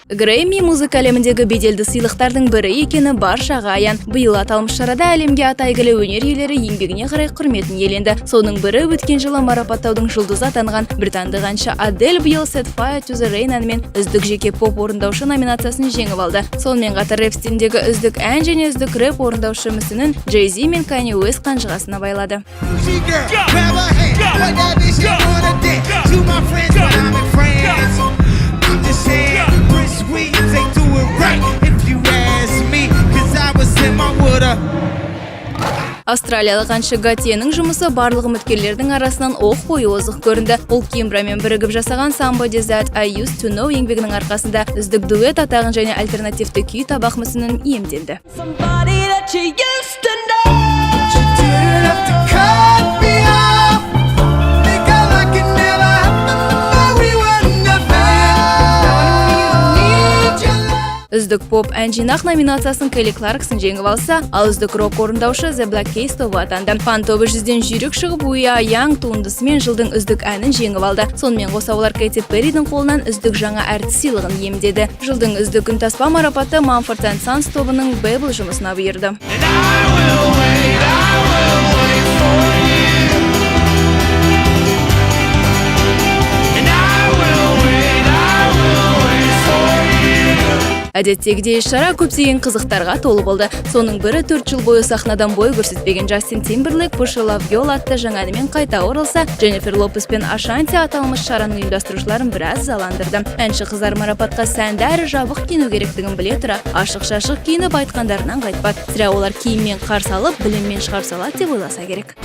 Грэмми музыка әлеміндегі беделді сыйлықтардың бірі екені баршаға аян. Биыл аталмыш шарада әлемге аты әйгілі өнер иелері еңбегіне қарай құрметін иеленді. Соның бірі өткен жылы марапаттаудың жұлдызы атанған британдық әнші Адель биыл Set Fire to the Rain әнімен үздік жеке поп орындаушы номинациясын жеңіп алды. Сонымен қатар рэп стиліндегі үздік ән және үздік рэп орындаушы мүсінін Jay-Z мен Kanye West қанжығасына байлады. Австралиялық әнші Гатиенің жұмысы барлық үміткерлердің арасынан оқ бойы озық көрінді. Ол Кимбрамен бірігіп жасаған Somebody That I Used to Know еңбегінің арқасында үздік дуэт атағын және альтернативті күй табақ мүсінін иемденді. Үздік поп ән жинақ номинациясын Келли Кларксон жеңіп алса, ал үздік рок орындаушы The Black Keys тобы атанды. Фан тобы 100-ден жүйрік шығып We Are Young туындысымен жылдың үздік әнін жеңіп алды. Сонымен қоса олар Кэти Перридің қолынан үздік жаңа әртіс сыйлығын иемдеді. Жылдың үздік үнтаспа марапаты Mumford & Sons тобының Babel жұмысына бұйырды. Әдеттегідей шара көптеген қызықтарға толы болды. Соның бірі 4 жыл бойы сахнадан бой көрсетпеген Джастин Тимберлейк Push a Love Girl атты жаңа әнімен қайта оралса, Дженнифер Лопес пен Ашанти аталмыш шараның ұйымдастырушыларын біраз заландырды. Әнші қыздар марапатқа сәнді әрі жабық киіну керектігін біле тұра, ашық-шашық киініп айтқандарынан қайтпады. Сірә олар киіммен қарсы алып, біліммен шығарып салады деп ойласа керек.